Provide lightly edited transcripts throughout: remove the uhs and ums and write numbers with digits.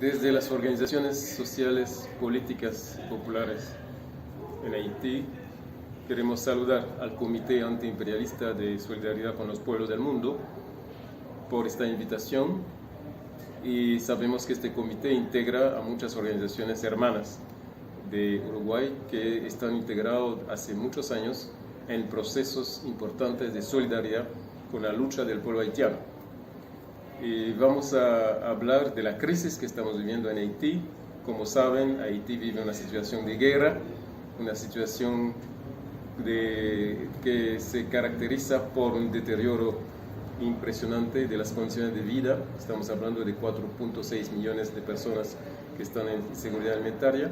Desde las organizaciones sociales, políticas, populares en Haití, queremos saludar al Comité Antiimperialista de Solidaridad con los Pueblos del Mundo por esta invitación, y sabemos que este comité integra a muchas organizaciones hermanas de Uruguay que están integrados hace muchos años en procesos importantes de solidaridad con la lucha del pueblo haitiano. Y vamos a hablar de la crisis que estamos viviendo en Haití. Como saben, Haití vive una situación de guerra, una situación que se caracteriza por un deterioro impresionante de las condiciones de vida. Estamos hablando de 4.6 millones de personas que están en inseguridad alimentaria,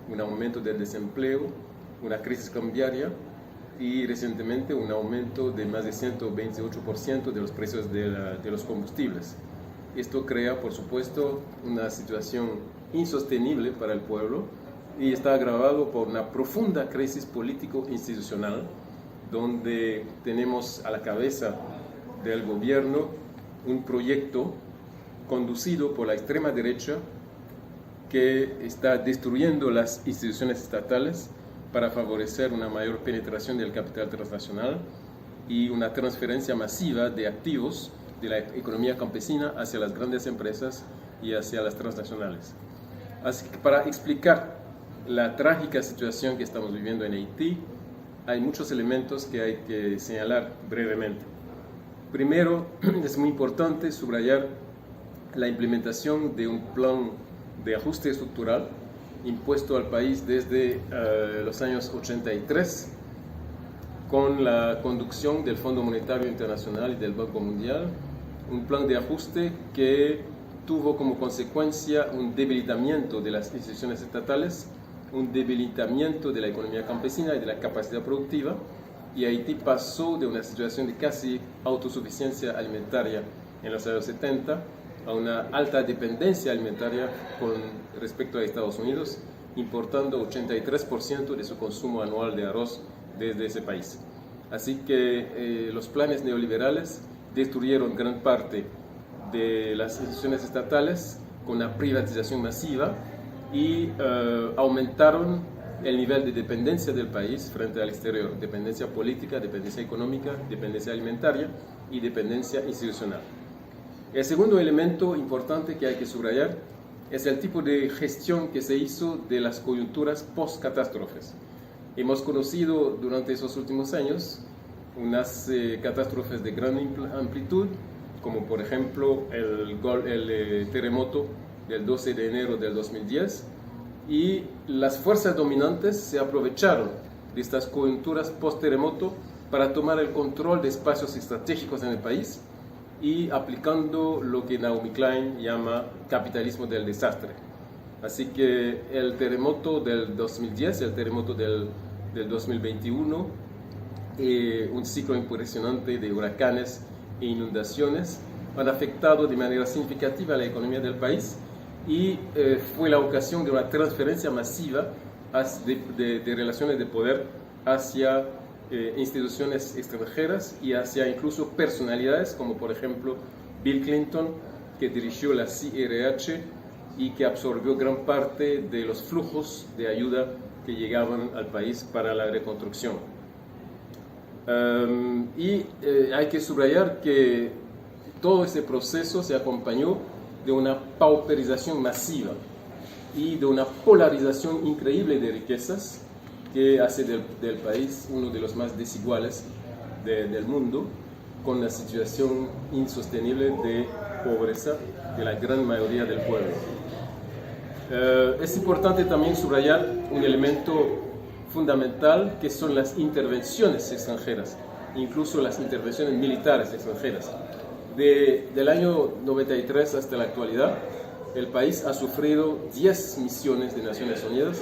un aumento del desempleo, una crisis cambiaria y recientemente un aumento de más de 128% de los precios de los combustibles. Esto crea, por supuesto, una situación insostenible para el pueblo y está agravado por una profunda crisis político-institucional, donde tenemos a la cabeza del gobierno un proyecto conducido por la extrema derecha que está destruyendo las instituciones estatales para favorecer una mayor penetración del capital transnacional y una transferencia masiva de activos de la economía campesina hacia las grandes empresas y hacia las transnacionales. Así que para explicar la trágica situación que estamos viviendo en Haití, hay muchos elementos que hay que señalar brevemente. Primero, es muy importante subrayar la implementación de un plan de ajuste estructural impuesto al país desde los años 83 con la conducción del Fondo Monetario Internacional y del Banco Mundial, un plan de ajuste que tuvo como consecuencia un debilitamiento de las instituciones estatales, un debilitamiento de la economía campesina y de la capacidad productiva, y Haití pasó de una situación de casi autosuficiencia alimentaria en los años 70 a una alta dependencia alimentaria con respecto a Estados Unidos, importando 83% de su consumo anual de arroz desde ese país. Así que los planes neoliberales destruyeron gran parte de las instituciones estatales con una privatización masiva y aumentaron el nivel de dependencia del país frente al exterior, dependencia política, dependencia económica, dependencia alimentaria y dependencia institucional. El segundo elemento importante que hay que subrayar es el tipo de gestión que se hizo de las coyunturas post-catástrofes. Hemos conocido durante esos últimos años unas catástrofes de gran amplitud, como por ejemplo el terremoto del 12 de enero del 2010, y las fuerzas dominantes se aprovecharon de estas coyunturas post-terremoto para tomar el control de espacios estratégicos en el país y aplicando lo que Naomi Klein llama capitalismo del desastre. Así que el terremoto del 2010, el terremoto del 2021, un ciclo impresionante de huracanes e inundaciones han afectado de manera significativa la economía del país y fue la ocasión de una transferencia masiva de relaciones de poder hacia instituciones extranjeras y hacia incluso personalidades como por ejemplo Bill Clinton, que dirigió la CRH y que absorbió gran parte de los flujos de ayuda que llegaban al país para la reconstrucción. Hay que subrayar que todo ese proceso se acompañó de una pauperización masiva y de una polarización increíble de riquezas que hace del país uno de los más desiguales del mundo, con una situación insostenible de pobreza de la gran mayoría del pueblo. Es importante también subrayar un elemento fundamental que son las intervenciones extranjeras, incluso las intervenciones militares extranjeras. Del año 93 hasta la actualidad, el país ha sufrido 10 misiones de Naciones Unidas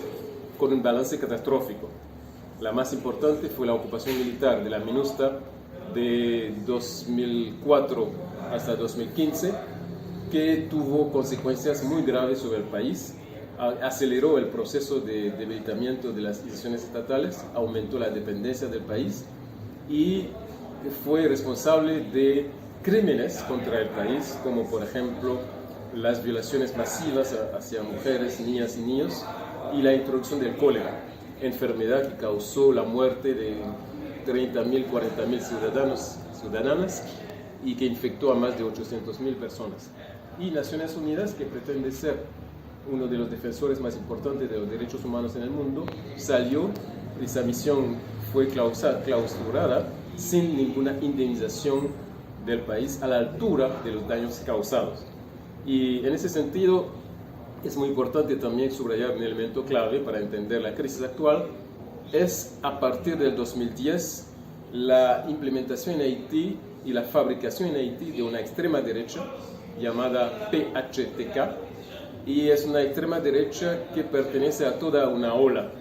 con un balance catastrófico. La más importante fue la ocupación militar de la MINUSTAH de 2004 hasta 2015, que tuvo consecuencias muy graves sobre el país, aceleró el proceso de debilitamiento de las instituciones estatales, aumentó la dependencia del país y fue responsable de crímenes contra el país, como por ejemplo las violaciones masivas hacia mujeres, niñas y niños, y la introducción del cólera, enfermedad que causó la muerte de 30.000, 40.000 ciudadanas y que infectó a más de 800.000 personas. Y Naciones Unidas, que pretende ser uno de los defensores más importantes de los derechos humanos en el mundo, salió, esa misión fue clausurada sin ninguna indemnización del país a la altura de los daños causados. Y en ese sentido es muy importante también subrayar un elemento clave para entender la crisis actual, es a partir del 2010 la implementación en Haití y la fabricación en Haití de una extrema derecha llamada PHTK, y es una extrema derecha que pertenece a toda una ola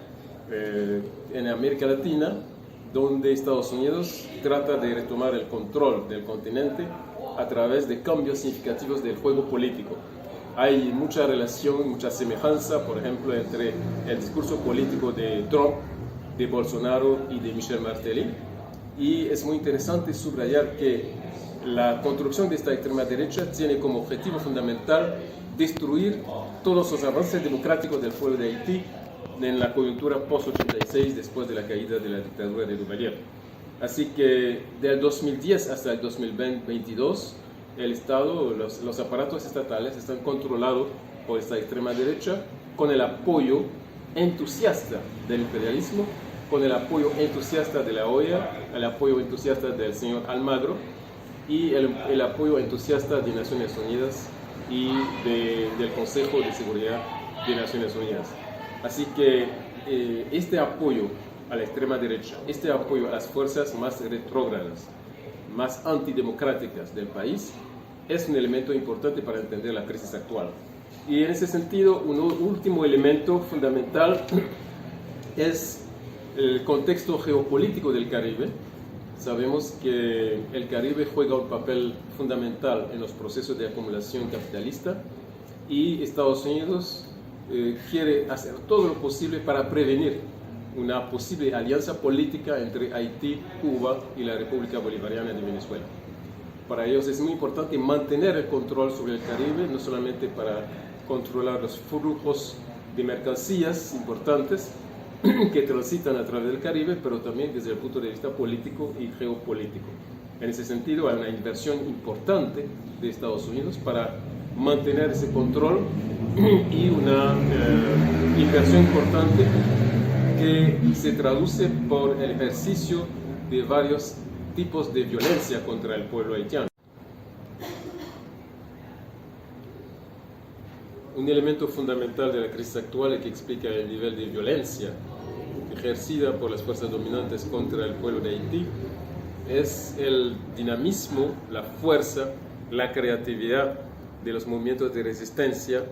en América Latina, donde Estados Unidos trata de retomar el control del continente a través de cambios significativos del juego político. Hay mucha relación, mucha semejanza, por ejemplo, entre el discurso político de Trump, de Bolsonaro y de Michel Martelly, y es muy interesante subrayar que la construcción de esta extrema derecha tiene como objetivo fundamental destruir todos los avances democráticos del pueblo de Haití en la coyuntura post-86, después de la caída de la dictadura de Duvalier. Así que del 2010 hasta el 2022, el Estado, los aparatos estatales están controlados por esta extrema derecha con el apoyo entusiasta del imperialismo, con el apoyo entusiasta de la OEA, el apoyo entusiasta del señor Almagro y el apoyo entusiasta de Naciones Unidas y del Consejo de Seguridad de Naciones Unidas. Así que este apoyo a la extrema derecha, este apoyo a las fuerzas más retrógradas, más antidemocráticas del país, es un elemento importante para entender la crisis actual. Y en ese sentido, un último elemento fundamental es el contexto geopolítico del Caribe. Sabemos que el Caribe juega un papel fundamental en los procesos de acumulación capitalista y Estados Unidos quiere hacer todo lo posible para prevenir una posible alianza política entre Haití, Cuba y la República Bolivariana de Venezuela. Para ellos es muy importante mantener el control sobre el Caribe, no solamente para controlar los flujos de mercancías importantes que transitan a través del Caribe, pero también desde el punto de vista político y geopolítico. En ese sentido, hay una inversión importante de Estados Unidos para mantener ese control y una inversión importante que se traduce por el ejercicio de varios tipos de violencia contra el pueblo haitiano. Un elemento fundamental de la crisis actual que explica el nivel de violencia ejercida por las fuerzas dominantes contra el pueblo de Haití es el dinamismo, la fuerza, la creatividad de los movimientos de resistencia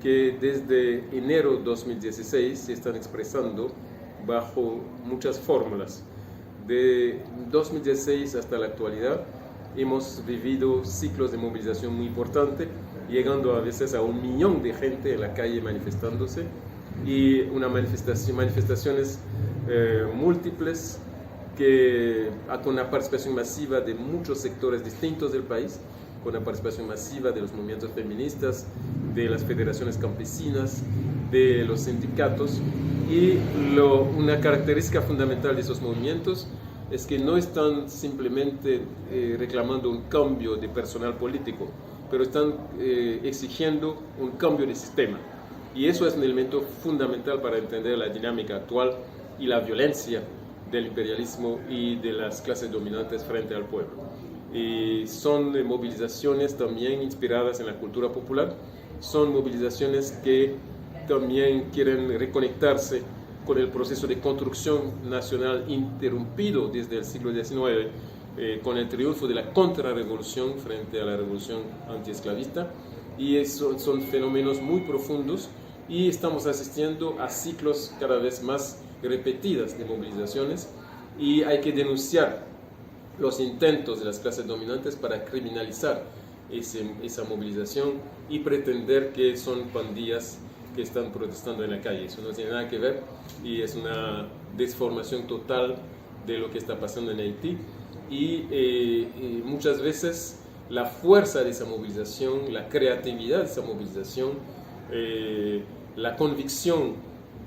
que desde enero de 2016 se están expresando bajo muchas fórmulas. De 2016 hasta la actualidad hemos vivido ciclos de movilización muy importantes, llegando a veces a 1 millón de gente en la calle manifestándose y manifestaciones múltiples con una participación masiva de muchos sectores distintos del país, con la participación masiva de los movimientos feministas, de las federaciones campesinas, de los sindicatos. Y una característica fundamental de esos movimientos es que no están simplemente reclamando un cambio de personal político, pero están exigiendo un cambio de sistema. Y eso es un elemento fundamental para entender la dinámica actual y la violencia del imperialismo y de las clases dominantes frente al pueblo. Y son movilizaciones también inspiradas en la cultura popular, son movilizaciones que también quieren reconectarse con el proceso de construcción nacional interrumpido desde el siglo XIX, con el triunfo de la contrarrevolución frente a la revolución antiesclavista, y son fenómenos muy profundos y estamos asistiendo a ciclos cada vez más repetidas de movilizaciones, y hay que denunciar los intentos de las clases dominantes para criminalizar esa movilización y pretender que son pandillas que están protestando en la calle. Eso no tiene nada que ver y es una desformación total de lo que está pasando en Haití, y muchas veces la fuerza de esa movilización, la creatividad de esa movilización, la convicción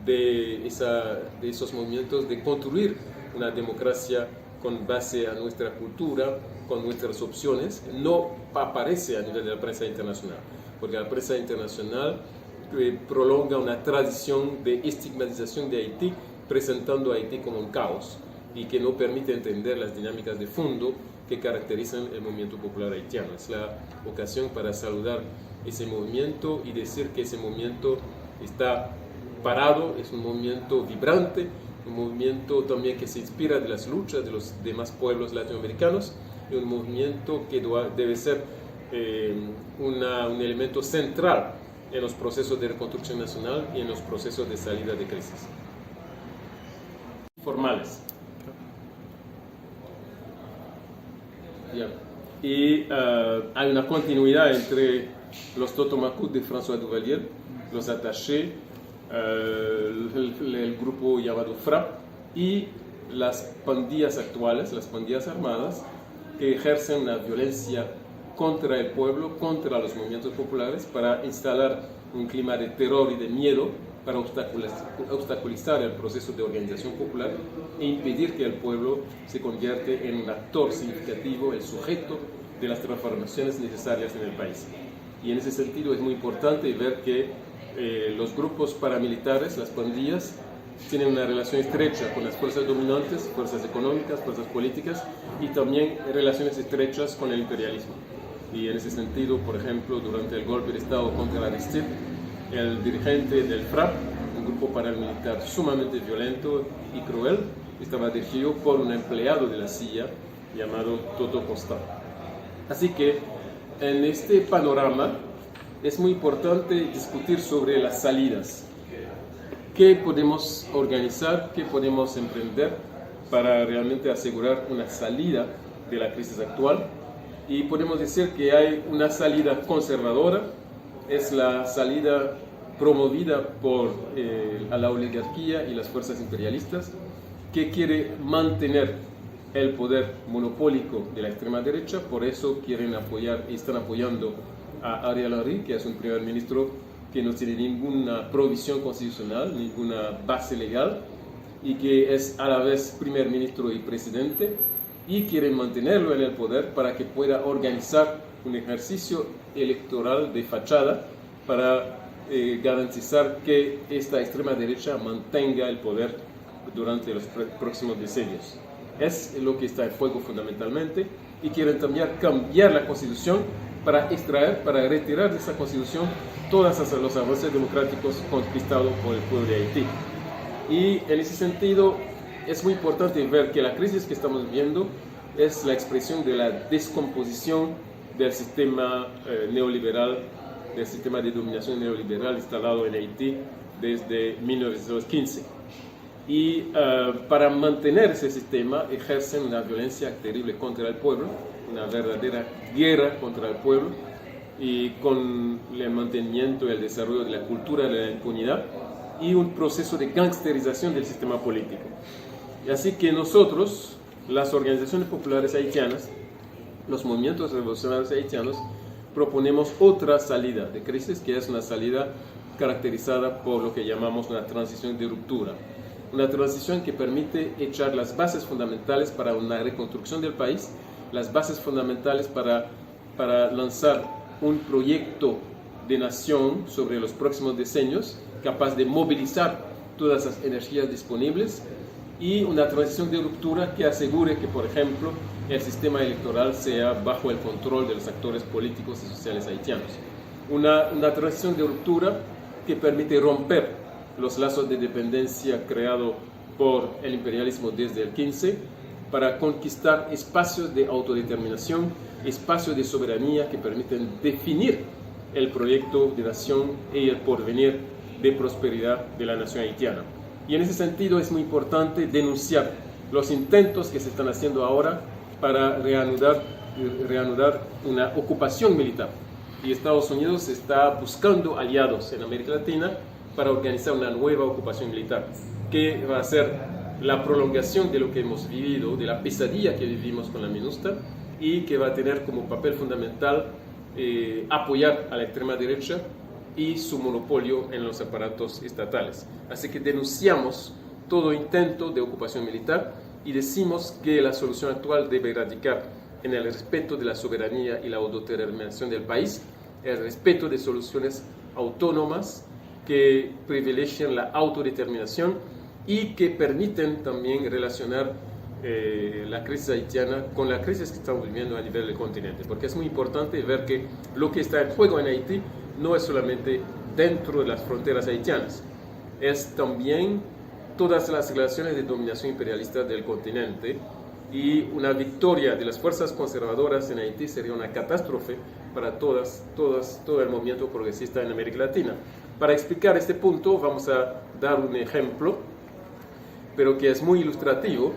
de esos movimientos de construir una democracia con base a nuestra cultura, con nuestras opciones, no aparece a nivel de la prensa internacional, porque la prensa internacional prolonga una tradición de estigmatización de Haití, presentando a Haití como un caos y que no permite entender las dinámicas de fondo que caracterizan el movimiento popular haitiano. Es la ocasión para saludar ese movimiento y decir que ese movimiento está parado, es un movimiento vibrante, un movimiento también que se inspira de las luchas de los demás pueblos latinoamericanos y un movimiento que debe ser un elemento central en los procesos de reconstrucción nacional y en los procesos de salida de crisis. Formales. Bien. Y hay una continuidad entre los Totomacut de François Duvalier, los attachés, el grupo llamado FRAP y las pandillas actuales, las pandillas armadas, que ejercen una violencia contra el pueblo, contra los movimientos populares, para instalar un clima de terror y de miedo, para obstaculizar el proceso de organización popular e impedir que el pueblo se convierta en un actor significativo, el sujeto de las transformaciones necesarias en el país. Y en ese sentido es muy importante ver que los grupos paramilitares, las pandillas, tienen una relación estrecha con las fuerzas dominantes, fuerzas económicas, fuerzas políticas y también relaciones estrechas con el imperialismo. Y en ese sentido, por ejemplo, durante el golpe de Estado contra Aristide, el dirigente del FRAP, un grupo paramilitar sumamente violento y cruel, estaba dirigido por un empleado de la CIA llamado Toto Costa. Así que en este panorama es muy importante discutir sobre las salidas. ¿Qué podemos organizar, qué podemos emprender para realmente asegurar una salida de la crisis actual? Y podemos decir que hay una salida conservadora, es la salida promovida por la oligarquía y las fuerzas imperialistas, que quiere mantener el poder monopólico de la extrema derecha, por eso quieren apoyar y están apoyando a Ariel Henry, que es un primer ministro que no tiene ninguna provisión constitucional, ninguna base legal, y que es a la vez primer ministro y presidente, y quieren mantenerlo en el poder para que pueda organizar un ejercicio electoral de fachada para garantizar que esta extrema derecha mantenga el poder durante los próximos decenios. Es lo que está en juego fundamentalmente, y quieren también cambiar la constitución para extraer, para retirar de esa constitución todos los avances democráticos conquistados por el pueblo de Haití. Y en ese sentido es muy importante ver que la crisis que estamos viendo es la expresión de la descomposición del sistema neoliberal, del sistema de dominación neoliberal instalado en Haití desde 1915. Y para mantener ese sistema ejercen una violencia terrible contra el pueblo, una verdadera guerra contra el pueblo, y con el mantenimiento y el desarrollo de la cultura de la impunidad y un proceso de gangsterización del sistema político. Y así que nosotros, las organizaciones populares haitianas, los movimientos revolucionarios haitianos, proponemos otra salida de crisis, que es una salida caracterizada por lo que llamamos una transición de ruptura. Una transición que permite echar las bases fundamentales para una reconstrucción del país, las bases fundamentales para lanzar un proyecto de nación sobre los próximos decenios, capaz de movilizar todas las energías disponibles, y una transición de ruptura que asegure que, por ejemplo, el sistema electoral sea bajo el control de los actores políticos y sociales haitianos. Una transición de ruptura que permite romper los lazos de dependencia creados por el imperialismo desde el 15 para conquistar espacios de autodeterminación, espacios de soberanía que permiten definir el proyecto de nación y el porvenir de prosperidad de la nación haitiana. Y en ese sentido es muy importante denunciar los intentos que se están haciendo ahora para reanudar una ocupación militar. Y Estados Unidos está buscando aliados en América Latina para organizar una nueva ocupación militar, que va a ser la prolongación de lo que hemos vivido, de la pesadilla que vivimos con la MINUSTAH, y que va a tener como papel fundamental apoyar a la extrema derecha y su monopolio en los aparatos estatales. Así que denunciamos todo intento de ocupación militar y decimos que la solución actual debe radicar en el respeto de la soberanía y la autodeterminación del país, el respeto de soluciones autónomas que privilegian la autodeterminación y que permiten también relacionar la crisis haitiana con la crisis que estamos viviendo a nivel del continente, porque es muy importante ver que lo que está en juego en Haití no es solamente dentro de las fronteras haitianas, es también todas las relaciones de dominación imperialista del continente, y una victoria de las fuerzas conservadoras en Haití sería una catástrofe para todo el movimiento progresista en América Latina. Para explicar este punto vamos a dar un ejemplo, pero que es muy ilustrativo,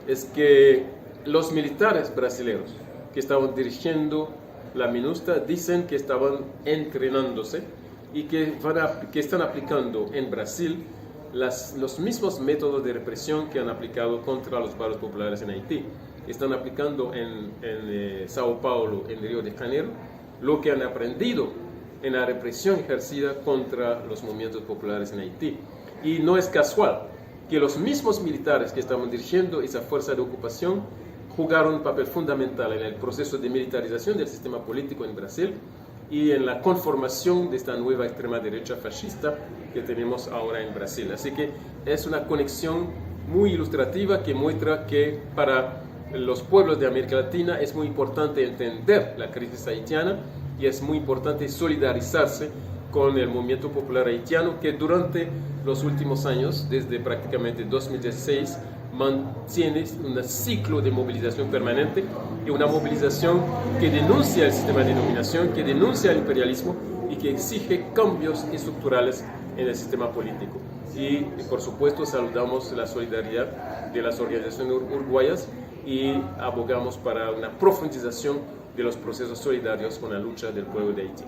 es que los militares brasileños que estaban dirigiendo la MINUSTAH dicen que estaban entrenándose y que están aplicando en Brasil los mismos métodos de represión que han aplicado contra los paros populares en Haití. Están aplicando en Sao Paulo, en Río de Janeiro, lo que han aprendido en la represión ejercida contra los movimientos populares en Haití. Y no es casual que los mismos militares que estaban dirigiendo esa fuerza de ocupación jugaron un papel fundamental en el proceso de militarización del sistema político en Brasil y en la conformación de esta nueva extrema derecha fascista que tenemos ahora en Brasil. Así que es una conexión muy ilustrativa que muestra que para los pueblos de América Latina es muy importante entender la crisis haitiana y es muy importante solidarizarse con el movimiento popular haitiano que durante los últimos años, desde prácticamente 2016, mantiene un ciclo de movilización permanente y una movilización que denuncia el sistema de dominación, que denuncia el imperialismo y que exige cambios estructurales en el sistema político. Y por supuesto saludamos la solidaridad de las organizaciones uruguayas y abogamos para una profundización de los procesos solidarios con la lucha del pueblo de Haití.